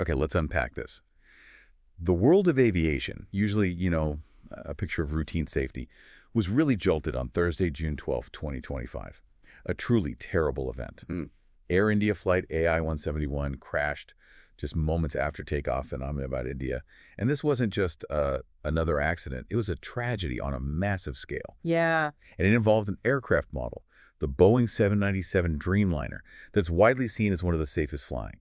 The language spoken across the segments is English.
Okay, let's unpack this. The world of aviation, usually, a picture of routine safety, was really jolted on Thursday, June 12th, 2025. A truly terrible event. Air India flight AI-171 crashed just moments after takeoff in Ahmedabad, India. And this wasn't just another accident. It was a tragedy on a massive scale. Yeah. And it involved an aircraft model, the Boeing 797 Dreamliner, that's widely seen as one of the safest flying.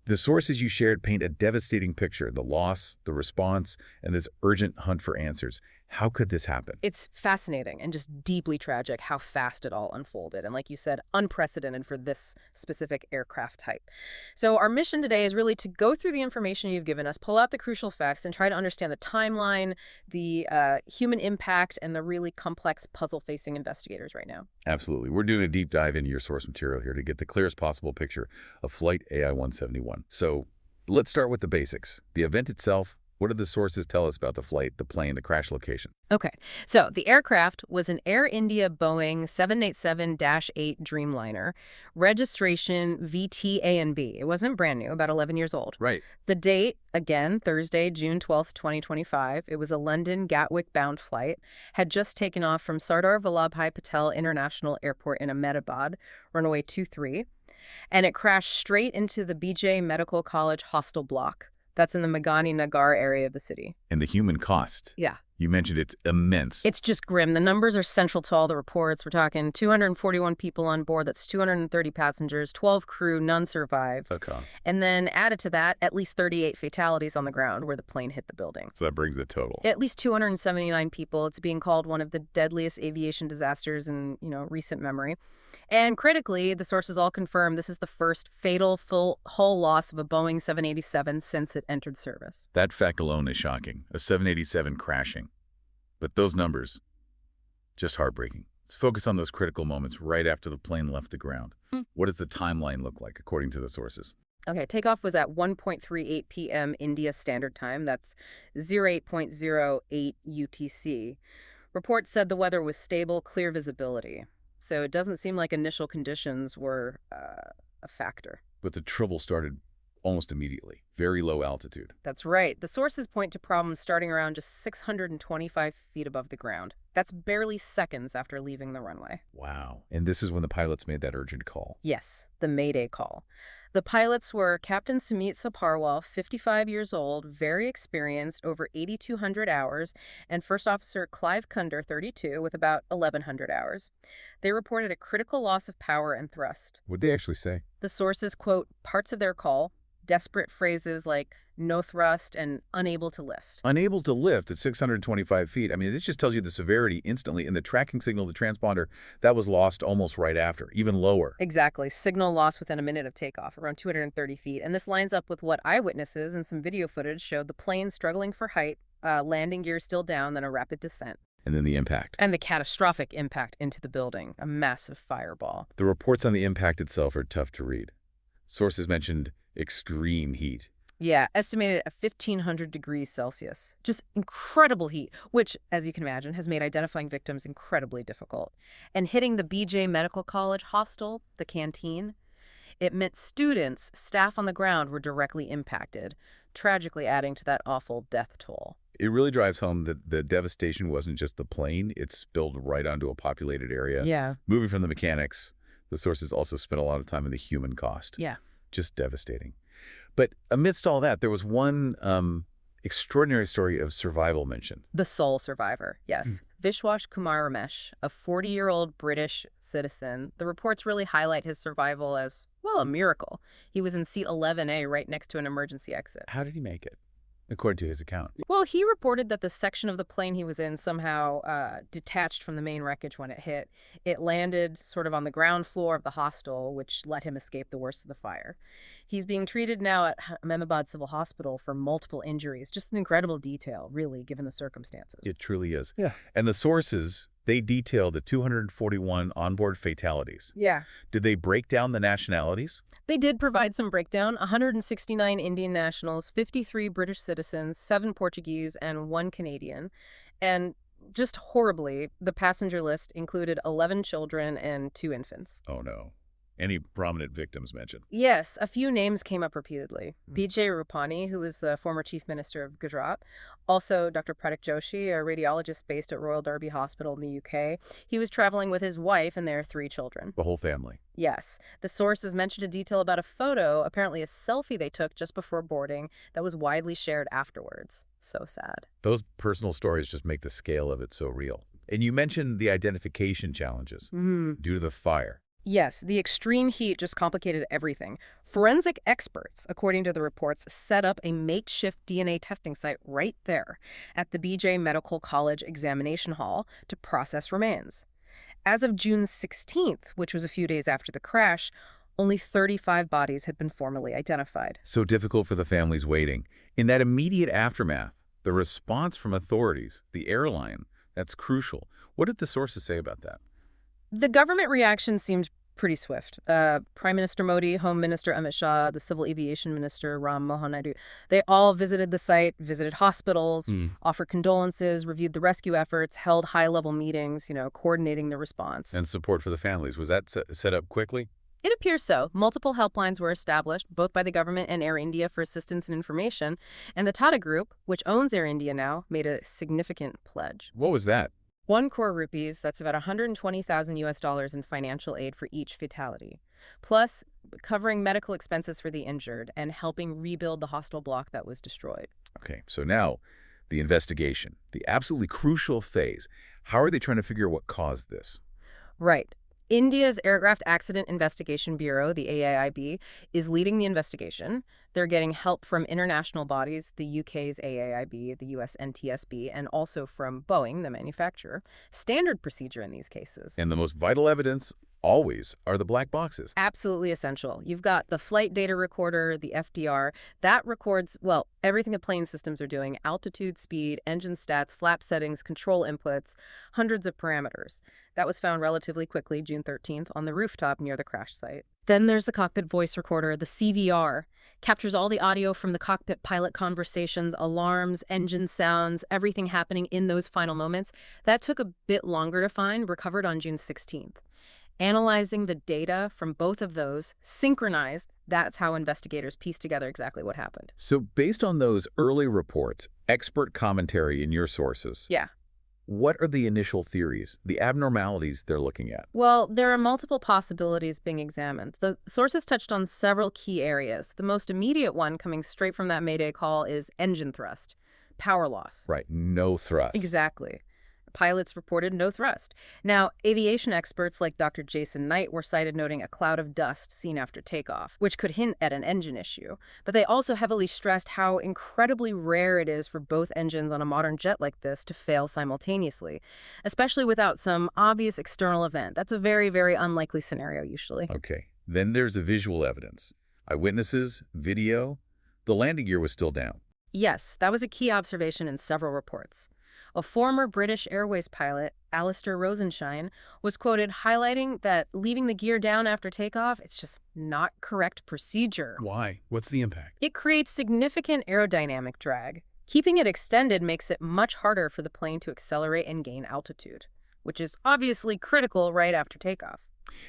The sources you shared paint a devastating picture, the loss, the response, and this urgent hunt for answers. How could this happen? It's fascinating and just deeply tragic how fast it all unfolded. And like you said, unprecedented for this specific aircraft type. So our mission today is really to go through the information you've given us, pull out the crucial facts, and try to understand the timeline, the human impact, and the really complex puzzle facing investigators right now. Absolutely. We're doing a deep dive into your source material here to get the clearest possible picture of Flight AI-171. So let's start with the basics. The event itself. What did the sources tell us about the flight, the plane, the crash location? Okay, so the aircraft was an Air India Boeing 787-8 Dreamliner, registration VT-A&B. It wasn't brand new, about 11 years old. Right. The date, again, Thursday, June 12th, 2025. It was a London Gatwick-bound flight, had just taken off from Sardar Vallabhbhai Patel International Airport in Ahmedabad, runway 23, and it crashed straight into the BJ Medical College hostel block. That's in the Meghani Nagar area of the city. And the human cost. Yeah. You mentioned it's immense. It's just grim. The numbers are central to all the reports. We're talking 241 people on board. That's 230 passengers, 12 crew, none survived. Okay. And then added to that, at least 38 fatalities on the ground where the plane hit the building. So that brings the total. At least 279 people. It's being called one of the deadliest aviation disasters in, recent memory. And critically, the sources all confirm this is the first fatal full hull loss of a Boeing 787 since it entered service. That fact alone is shocking. A 787 crashing. But those numbers, just heartbreaking. Let's focus on those critical moments right after the plane left the ground. What does the timeline look like, according to the sources? Okay, takeoff was at 1:38 p.m. India Standard Time. That's 08:08 UTC. Reports said the weather was stable, clear visibility. So it doesn't seem like initial conditions were a factor. But the trouble started almost immediately. Very low altitude. That's right. The sources point to problems starting around just 625 feet above the ground. That's barely seconds after leaving the runway. Wow. And this is when the pilots made that urgent call. Yes, the Mayday call. The pilots were Captain Sumit Saparwal, 55 years old, very experienced, over 8,200 hours, and First Officer Clive Kunder, 32, with about 1,100 hours. They reported a critical loss of power and thrust. What'd they actually say? The sources quote parts of their call, desperate phrases like no thrust and unable to lift. Unable to lift at 625 feet. I mean, this just tells you the severity instantly. And the tracking signal, the transponder, that was lost almost right after, even lower. Exactly. Signal lost within a minute of takeoff, around 230 feet. And this lines up with what eyewitnesses and some video footage showed the plane struggling for height, landing gear still down, then a rapid descent. And then the impact. And the catastrophic impact into the building, a massive fireball. The reports on the impact itself are tough to read. Sources mentioned extreme heat. Yeah, estimated at 1,500 degrees Celsius. Just incredible heat, which, as you can imagine, has made identifying victims incredibly difficult. And hitting the BJ Medical College hostel, the canteen, it meant students, staff on the ground were directly impacted, tragically adding to that awful death toll. It really drives home that the devastation wasn't just the plane. It spilled right onto a populated area. Yeah. Moving from the mechanics, the sources also spent a lot of time on the human cost. Yeah. Just devastating. But amidst all that, there was one extraordinary story of survival mentioned. The sole survivor, yes. Vishwas Kumar Ramesh, a 40-year-old British citizen. The reports really highlight his survival as, well, a miracle. He was in seat 11A right next to an emergency exit. How did he make it, according to his account? Well, he reported that the section of the plane he was in somehow detached from the main wreckage when it hit. It landed sort of on the ground floor of the hostel, which let him escape the worst of the fire. He's being treated now at Ahmedabad Civil Hospital for multiple injuries. Just an incredible detail, really, given the circumstances. It truly is. Yeah. And the sources, they detail the 241 onboard fatalities. Yeah. Did they break down the nationalities? They did provide some breakdown. 169 Indian nationals, 53 British citizens, 7 Portuguese, and 1 Canadian. And just horribly, the passenger list included 11 children and 2 infants. Oh, no. Any prominent victims mentioned? Yes, a few names came up repeatedly. B.J. Rupani, who was the former chief minister of Gujarat. Also, Dr. Pratik Joshi, a radiologist based at Royal Derby Hospital in the UK. He was traveling with his wife and their 3 children. The whole family. Yes, the sources mentioned a detail about a photo, apparently a selfie they took just before boarding, that was widely shared afterwards. So sad. Those personal stories just make the scale of it so real. And you mentioned the identification challenges due to the fire. Yes, the extreme heat just complicated everything. Forensic experts, according to the reports, set up a makeshift DNA testing site right there at the BJ Medical College Examination Hall to process remains. As of June 16th, which was a few days after the crash, only 35 bodies had been formally identified. So difficult for the families waiting. In that immediate aftermath, the response from authorities, the airline, that's crucial. What did the sources say about that? The government reaction seemed pretty swift. Prime Minister Modi, Home Minister Amit Shah, the Civil Aviation Minister Ram Mohan Naidu, they all visited the site, visited hospitals, offered condolences, reviewed the rescue efforts, held high-level meetings, coordinating the response. And support for the families. Was that set up quickly? It appears so. Multiple helplines were established, both by the government and Air India for assistance and information, and the Tata Group, which owns Air India now, made a significant pledge. What was that? 1 crore rupees, that's about $120,000 in financial aid for each fatality, plus covering medical expenses for the injured and helping rebuild the hostel block that was destroyed. Okay, so now the investigation, the absolutely crucial phase. How are they trying to figure out what caused this? Right. India's Aircraft Accident Investigation Bureau, the AAIB, is leading the investigation. They're getting help from international bodies, the UK's AAIB, the US NTSB, and also from Boeing, the manufacturer. Standard procedure in these cases. And the most vital evidence, always, are the black boxes. Absolutely essential. You've got the flight data recorder, the FDR. That records, well, everything the plane systems are doing: altitude, speed, engine stats, flap settings, control inputs, hundreds of parameters. That was found relatively quickly, June 13th, on the rooftop near the crash site. Then there's the cockpit voice recorder, the CVR. Captures all the audio from the cockpit pilot conversations, alarms, engine sounds, everything happening in those final moments. That took a bit longer to find, recovered on June 16th. Analyzing the data from both of those, synchronized, that's how investigators piece together exactly what happened. So based on those early reports, expert commentary in your sources, Yeah. what are the initial theories, the abnormalities they're looking at? Well, there are multiple possibilities being examined. The sources touched on several key areas. The most immediate one, coming straight from that Mayday call, is engine thrust, power loss. Right, no thrust. Exactly. Pilots reported no thrust. Now, aviation experts like Dr. Jason Knight were cited noting a cloud of dust seen after takeoff, which could hint at an engine issue. But they also heavily stressed how incredibly rare it is for both engines on a modern jet like this to fail simultaneously, especially without some obvious external event. That's a very, very unlikely scenario usually. Okay, then there's the visual evidence. Eyewitnesses, video. The landing gear was still down. Yes, that was a key observation in several reports. A former British Airways pilot, Alistair Rosenshine, was quoted highlighting that leaving the gear down after takeoff, it's just not correct procedure. Why? What's the impact? It creates significant aerodynamic drag. Keeping it extended makes it much harder for the plane to accelerate and gain altitude, which is obviously critical right after takeoff.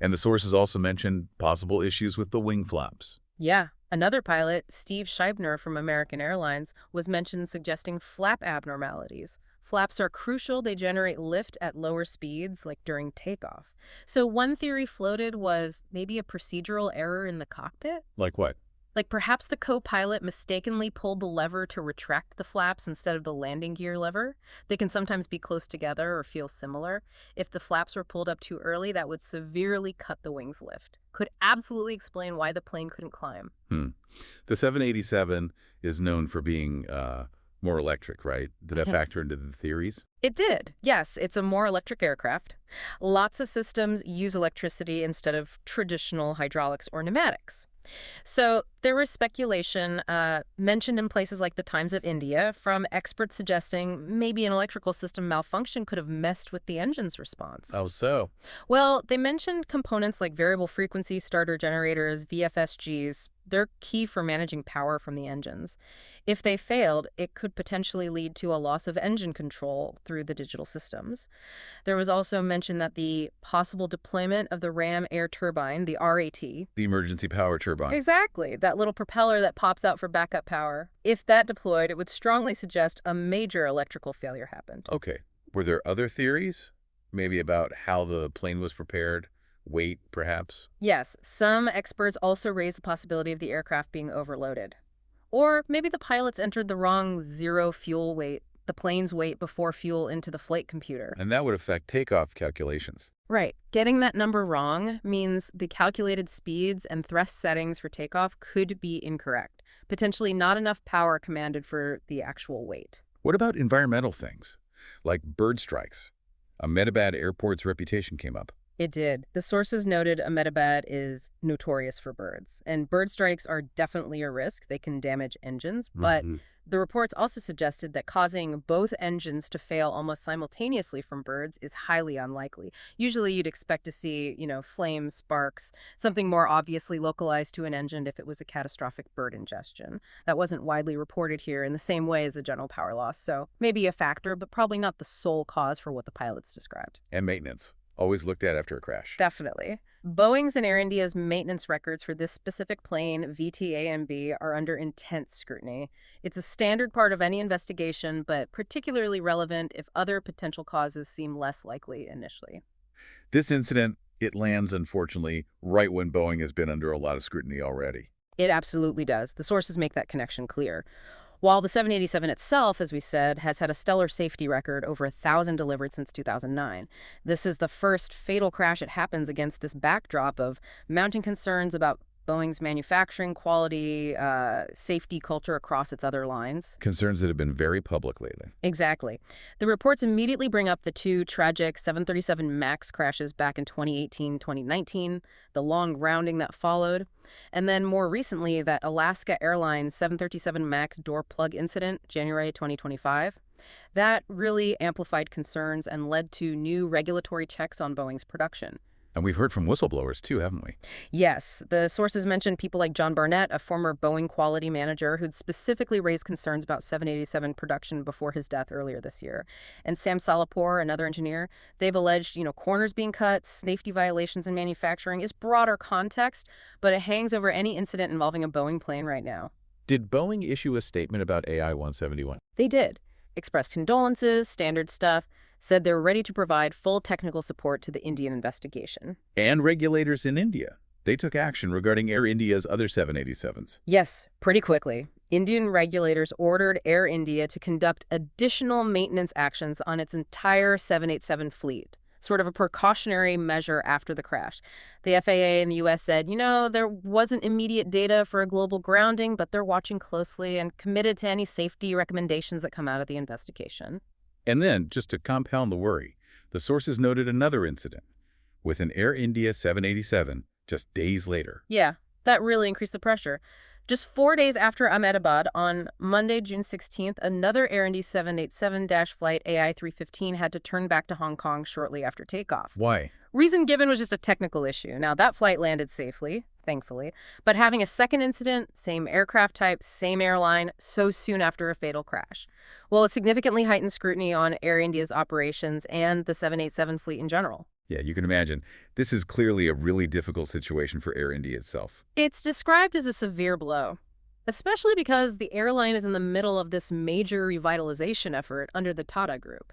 And the sources also mentioned possible issues with the wing flaps. Yeah. Another pilot, Steve Scheibner from American Airlines, was mentioned suggesting flap abnormalities. Flaps are crucial. They generate lift at lower speeds, like during takeoff. So one theory floated was maybe a procedural error in the cockpit? Like what? Like perhaps the co-pilot mistakenly pulled the lever to retract the flaps instead of the landing gear lever. They can sometimes be close together or feel similar. If the flaps were pulled up too early, that would severely cut the wing's lift. Could absolutely explain why the plane couldn't climb. The 787 is known for being more electric, right? Did that factor into the theories? It did. Yes, it's a more electric aircraft. Lots of systems use electricity instead of traditional hydraulics or pneumatics. So there was speculation mentioned in places like the Times of India from experts suggesting maybe an electrical system malfunction could have messed with the engine's response. Oh, so? Well, they mentioned components like variable frequency starter generators, VFSGs, They're key for managing power from the engines. If they failed, it could potentially lead to a loss of engine control through the digital systems. There was also mention that the possible deployment of the Ram air turbine, the RAT. The emergency power turbine. Exactly, that little propeller that pops out for backup power. If that deployed, it would strongly suggest a major electrical failure happened. Okay. Were there other theories? Maybe about how the plane was prepared? Weight, perhaps? Yes, some experts also raise the possibility of the aircraft being overloaded. Or maybe the pilots entered the wrong zero fuel weight, the plane's weight before fuel into the flight computer. And that would affect takeoff calculations. Right. Getting that number wrong means the calculated speeds and thrust settings for takeoff could be incorrect. Potentially not enough power commanded for the actual weight. What about environmental things, like bird strikes? Ahmedabad Airport's reputation came up. It did. The sources noted Ahmedabad is notorious for birds, and bird strikes are definitely a risk. They can damage engines, but the reports also suggested that causing both engines to fail almost simultaneously from birds is highly unlikely. Usually you'd expect to see, flames, sparks, something more obviously localized to an engine if it was a catastrophic bird ingestion. That wasn't widely reported here in the same way as the general power loss, so maybe a factor, but probably not the sole cause for what the pilots described. And maintenance. Always looked at after a crash. Definitely. Boeing's and Air India's maintenance records for this specific plane, VTA and B, are under intense scrutiny. It's a standard part of any investigation, but particularly relevant if other potential causes seem less likely initially. This incident, it lands, unfortunately, right when Boeing has been under a lot of scrutiny already. It absolutely does. The sources make that connection clear. While the 787 itself, as we said, has had a stellar safety record, over 1,000 delivered since 2009. This is the first fatal crash it happens against this backdrop of mounting concerns about Boeing's manufacturing quality, safety culture across its other lines. Concerns that have been very public lately. Exactly. The reports immediately bring up the two tragic 737 MAX crashes back in 2018-2019, the long grounding that followed, and then more recently that Alaska Airlines 737 MAX door plug incident, January 2025. That really amplified concerns and led to new regulatory checks on Boeing's production. And we've heard from whistleblowers, too, haven't we? Yes. The sources mentioned people like John Barnett, a former Boeing quality manager who'd specifically raised concerns about 787 production before his death earlier this year. And Sam Salahpour, another engineer, they've alleged, corners being cut, safety violations in manufacturing is broader context, but it hangs over any incident involving a Boeing plane right now. Did Boeing issue a statement about AI-171? They did. Expressed condolences, standard stuff, said they're ready to provide full technical support to the Indian investigation. And regulators in India. They took action regarding Air India's other 787s. Yes, pretty quickly. Indian regulators ordered Air India to conduct additional maintenance actions on its entire 787 fleet, sort of a precautionary measure after the crash. The FAA in the U.S. said, there wasn't immediate data for a global grounding, but they're watching closely and committed to any safety recommendations that come out of the investigation. And then, just to compound the worry, the sources noted another incident with an Air India 787 just days later. Yeah, that really increased the pressure. Just 4 days after Ahmedabad, on Monday, June 16th, another Air India 787-flight AI-315 had to turn back to Hong Kong shortly after takeoff. Why? Reason given was just a technical issue. Now, that flight landed safely, thankfully, but having a second incident, same aircraft type, same airline, so soon after a fatal crash. Well, it significantly heightened scrutiny on Air India's operations and the 787 fleet in general. Yeah, you can imagine. This is clearly a really difficult situation for Air India itself. It's described as a severe blow, especially because the airline is in the middle of this major revitalization effort under the Tata Group.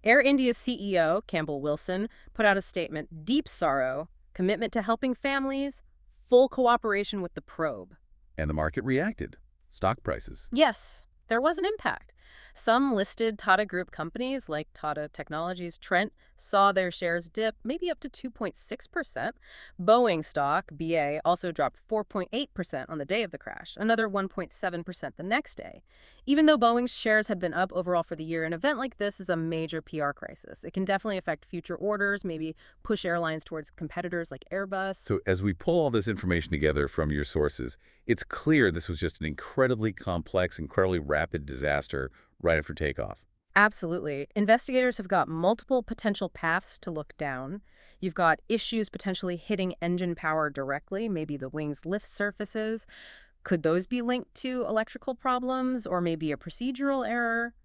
Air India's CEO, Campbell Wilson, put out a statement: deep sorrow, commitment to helping families, full cooperation with the probe. And the market reacted. Stock prices. Yes, there was an impact. Some listed Tata Group companies, like Tata Technologies, Trent, saw their shares dip maybe up to 2.6%. Boeing stock, BA, also dropped 4.8% on the day of the crash, another 1.7% the next day. Even though Boeing's shares had been up overall for the year, an event like this is a major PR crisis. It can definitely affect future orders, maybe push airlines towards competitors like Airbus. So as we pull all this information together from your sources, it's clear this was just an incredibly complex, incredibly rapid disaster right after takeoff. Absolutely. Investigators have got multiple potential paths to look down. You've got issues potentially hitting engine power directly, maybe the wing's lift surfaces. Could those be linked to electrical problems or maybe a procedural error?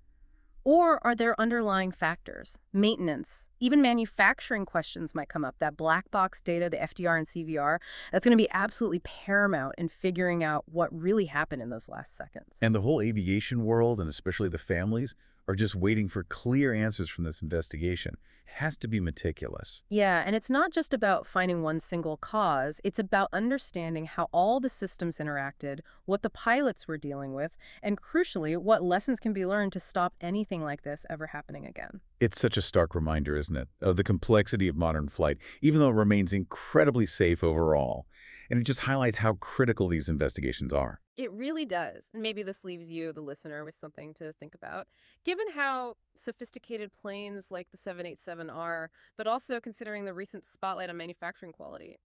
Or are there underlying factors? Maintenance, even manufacturing questions might come up. That black box data, the FDR and CVR, that's going to be absolutely paramount in figuring out what really happened in those last seconds. And the whole aviation world, and especially the families, are just waiting for clear answers from this investigation. It has to be meticulous. Yeah, and it's not just about finding one single cause. It's about understanding how all the systems interacted, what the pilots were dealing with, and crucially, what lessons can be learned to stop anything like this ever happening again. It's such a stark reminder, isn't it, of the complexity of modern flight, even though it remains incredibly safe overall. And it just highlights how critical these investigations are. It really does. And maybe this leaves you, the listener, with something to think about. Given how sophisticated planes like the 787 are, but also considering the recent spotlight on manufacturing quality,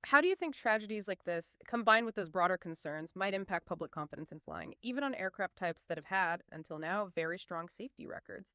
how do you think tragedies like this, combined with those broader concerns, might impact public confidence in flying, even on aircraft types that have had, until now, very strong safety records?